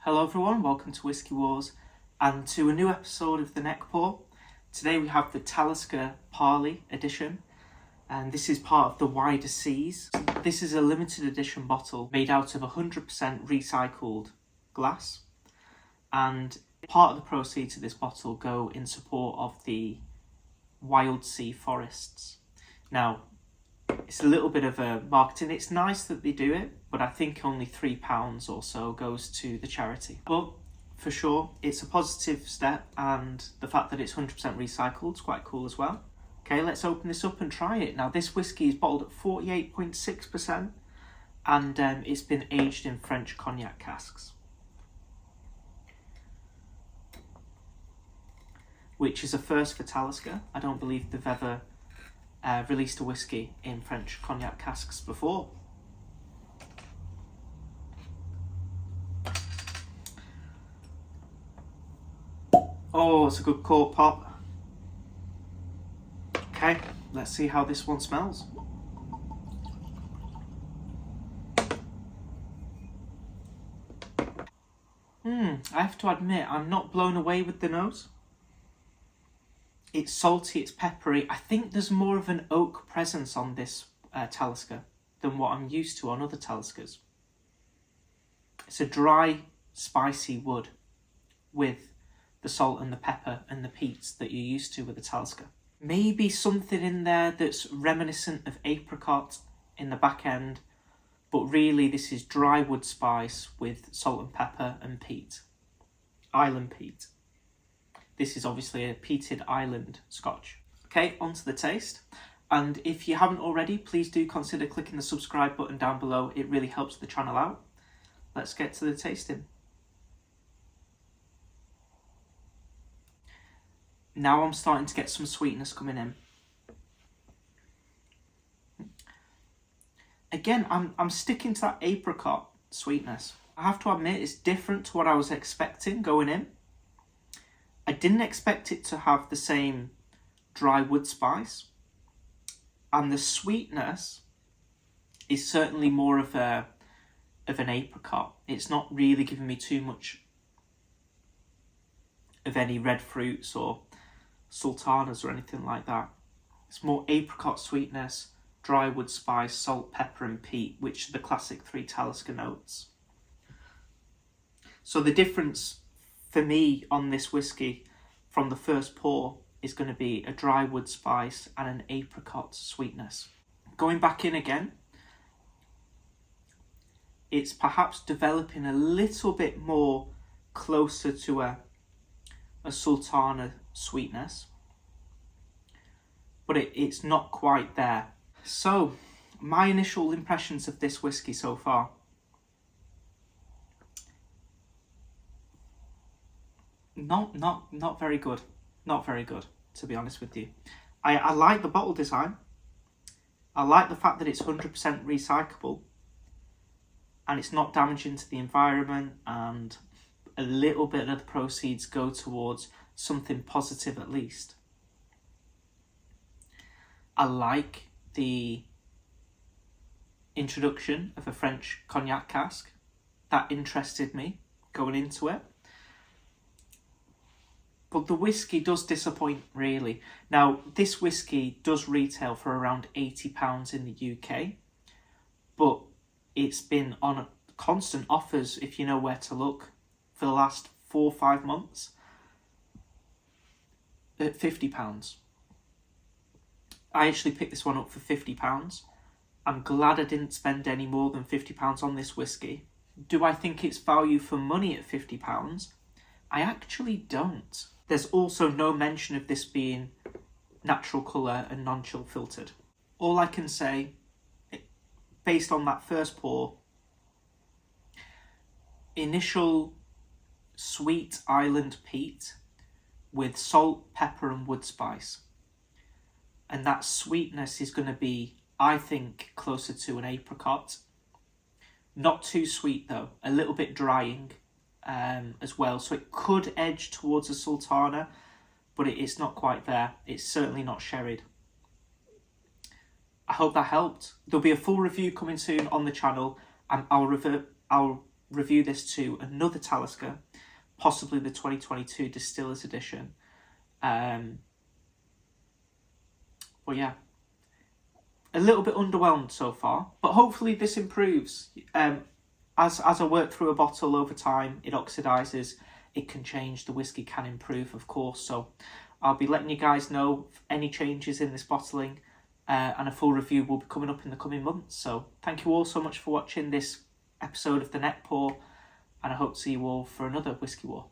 Hello everyone, welcome to WhiskyWars and to a new episode of the Neckpour. Today we have the Talisker Parley edition, and this is part of the Wider Seas. This is a limited edition bottle made out of 100% recycled glass, and part of the proceeds of this bottle go in support of the wild sea forests. Now, it's a little bit of a marketing. It's nice that they do it, but I think only £3 or so goes to the charity. But for sure, it's a positive step, and the fact that it's 100% recycled is quite cool as well. Okay, let's open this up and try it. Now, this whiskey is bottled at 48.6%, and it's been aged in French cognac casks, which is a first for Talisker. I don't believe they've ever released a whiskey in French cognac casks before. Oh, it's a good cork pop. Okay, let's see how this one smells. I have to admit, I'm not blown away with the nose. It's salty, it's peppery. I think there's more of an oak presence on this Talisker than what I'm used to on other Taliskers. It's a dry, spicy wood with the salt and the pepper and the peats that you're used to with the Talisker. Maybe something in there that's reminiscent of apricot in the back end, but really this is dry wood spice with salt and pepper and peat. Island peat. This is obviously a peated island scotch. Okay, on to the taste. And if you haven't already, please do consider clicking the subscribe button down below. It really helps the channel out. Let's get to the tasting. Now I'm starting to get some sweetness coming in. Again, I'm sticking to that apricot sweetness. I have to admit, it's different to what I was expecting going in. I didn't expect it to have the same dry wood spice, and the sweetness is certainly more of an apricot. It's not really giving me too much of any red fruits or sultanas or anything like that. It's more apricot sweetness, dry wood spice, salt, pepper and peat, which are the classic 3 Talisker notes. So the difference for me on this whiskey from the first pour is going to be a dry wood spice and an apricot sweetness. Going back in again, it's perhaps developing a little bit more closer to a sultana sweetness, but it's not quite there. So my initial impressions of this whiskey so far: not very good. Not very good, to be honest with you. I like the bottle design. I like the fact that it's 100% recyclable and it's not damaging to the environment, and a little bit of the proceeds go towards something positive at least. I like the introduction of a French cognac cask. That interested me going into it. But the whiskey does disappoint, really. Now, this whiskey does retail for around £80 in the UK, but it's been on constant offers, if you know where to look, for the last 4 or 5 months at £50. I actually picked this one up for £50. I'm glad I didn't spend any more than £50 on this whiskey. Do I think it's value for money at £50? I actually don't. There's also no mention of this being natural colour and non-chill filtered. All I can say, based on that first pour, initial sweet island peat with salt, pepper and wood spice. And that sweetness is going to be, I think, closer to an apricot. Not too sweet though, a little bit drying. As well, so it could edge towards a sultana, but it's not quite there. It's certainly not sherried. I hope that helped. There'll be a full review coming soon on the channel, and I'll review this to another Talisker, possibly the 2022 Distillers Edition. But yeah, a little bit underwhelmed so far, but hopefully this improves. As I work through a bottle over time, it oxidises, it can change, the whiskey can improve, of course. So I'll be letting you guys know any changes in this bottling, and a full review will be coming up in the coming months. So thank you all so much for watching this episode of the Neckpour, and I hope to see you all for another Whiskey War.